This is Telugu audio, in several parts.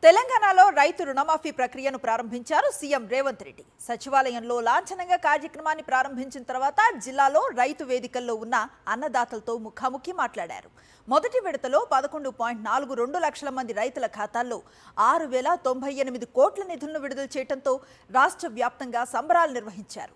తెలంగాణలో రైతు రుణమాఫీ ప్రక్రియను ప్రారంభించారు సీఎం రేవంత్ రెడ్డి. సచివాలయంలో లాంఛనంగా కార్యక్రమాన్ని ప్రారంభించిన తర్వాత జిల్లాలో రైతు వేదికల్లో ఉన్న అన్నదాతలతో ముఖాముఖి మాట్లాడారు. మొదటి విడతలో 11.42 లక్షల మంది రైతుల ఖాతాల్లో 6,098 కోట్ల నిధులను విడుదల చేయడంతో రాష్ట్ర వ్యాప్తంగా సంబరాలు నిర్వహించారు.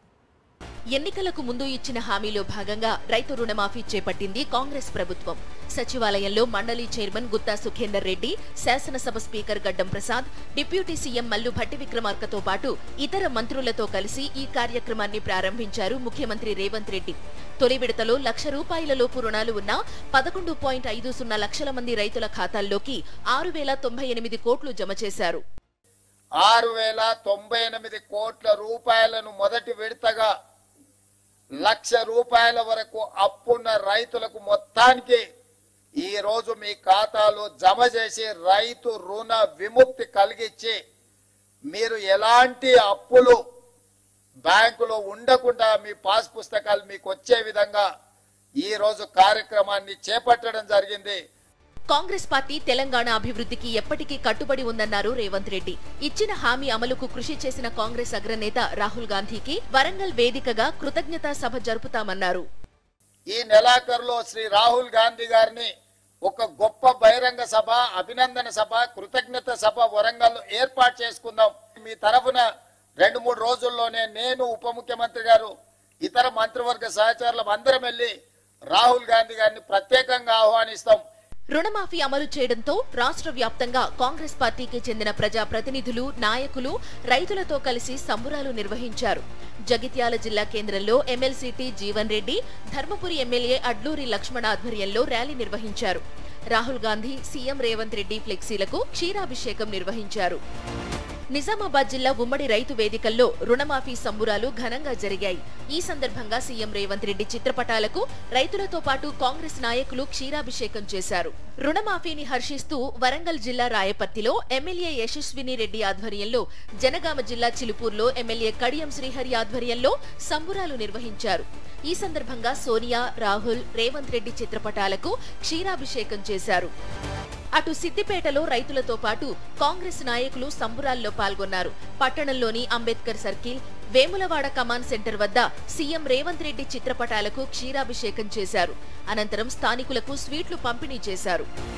ఎన్నికలకు ముందు ఇచ్చిన హామీలో భాగంగా రైతు రుణమాఫీ చేపట్టింది కాంగ్రెస్ ప్రభుత్వం. సచివాలయంలో మండలి చైర్మన్ గుత్తా సుఖేందర్ రెడ్డి, శాసనసభ స్పీకర్ గడ్డం ప్రసాద్, డిప్యూటీ సీఎం మల్లు భట్టి విక్రమార్కతో పాటు ఇతర మంత్రులతో కలిసి ఈ కార్యక్రమాన్ని ప్రారంభించారు ముఖ్యమంత్రి రేవంత్ రెడ్డి. తొలి విడతలో ₹1,00,000 రుణాలు ఉన్న 11.50 లక్షల మంది రైతుల ఖాతాల్లోకి 6,098 కోట్లు జమ చేశారు. 6,098 కోట్ల రూపాయలను మొదటి విడతగా ₹1,00,000 వరకు అప్పున్న రైతులకు మొత్తానికి ఈ రోజు మీ ఖాతాలో జమ చేసి రైతు రుణ విముక్తి కలిగించి మీరు ఎలాంటి అప్పులు బ్యాంకులో ఉండకుండా మీ పాస్ పుస్తకాలు మీకు వచ్చే విధంగా ఈ రోజు కార్యక్రమాన్ని చేపట్టడం జరిగింది. కాంగ్రెస్ పార్టీ తెలంగాణ అభివృద్ధికి ఎప్పటికీ కట్టుబడి ఉందన్నారు రేవంత్ రెడ్డి. ఇచ్చిన హామీ అమలుకు కృషి చేసిన కాంగ్రెస్ అగ్రనేత రాహుల్ గాంధీకి వరంగల్ వేదికగా కృతజ్ఞతా సభ జరుపుతామన్నారు. ఈ నెలాఖరులో శ్రీ రాహుల్ గాంధీ గారిని ఒక గొప్ప బహిరంగ సభ, అభినందన సభ, కృతజ్ఞత సభ వరంగల్ ఏర్పాటు చేసుకుందాం. మీ తరఫున 2-3 రోజుల్లోనే నేను, ఉప ముఖ్యమంత్రి గారు, ఇతర మంత్రివర్గ సహచరులు అందరం వెళ్లి రాహుల్ గాంధీ గారిని ప్రత్యేకంగా ఆహ్వానిస్తాం. రుణమాఫీ అమలు చేయడంతో రాష్ట్ర వ్యాప్తంగా కాంగ్రెస్ పార్టీకి చెందిన ప్రజా ప్రతినిధులు, నాయకులు రైతులతో కలిసి సంబురాలు నిర్వహించారు. జగిత్యాల జిల్లా కేంద్రంలో MLC T Jeevan Reddy, Dharmapuri MLA Adluri Lakshman ఆధ్వర్యంలో ర్యాలీ నిర్వహించారు. రాహుల్ గాంధీ, సీఎం రేవంత్ రెడ్డి ఫ్లెక్సీలకు క్షీరాభిషేకం నిర్వహించారు. నిజామాబాద్ జిల్లా ఉమ్మడి రైతు వేదికల్లో రుణమాఫీ సంబురాలు ఘనంగా జరిగాయి. ఈ సందర్భంగా సీఎం రేవంత్ రెడ్డి చిత్రపటాలకు రైతులతో పాటు కాంగ్రెస్ నాయకులు క్షీరాభిషేకం చేశారు. రుణమాఫీని హర్షిస్తూ వరంగల్ జిల్లా రాయపర్తిలో ఎమ్మెల్యే యశస్విని రెడ్డి ఆధ్వర్యంలో, జనగామ జిల్లా చిలుపూర్లో ఎమ్మెల్యే కడియం శ్రీహరి ఆధ్వర్యంలో సంబురాలు నిర్వహించారు. ఈ సందర్భంగా సోనియా, రాహుల్, రేవంత్ రెడ్డి చిత్రపటాలకు క్షీరాభిషేకం చేశారు. అటు సిద్దిపేటలో రైతులతో పాటు కాంగ్రెస్ నాయకులు సంబురాల్లో పాల్గొన్నారు. పట్టణంలోని Ambedkar circle, Vemulawada command centre వద్ద సీఎం రేవంత్ రెడ్డి చిత్రపటాలకు క్షీరాభిషేకం చేశారు. అనంతరం స్థానికులకు స్వీట్లు పంపిణీ చేశారు.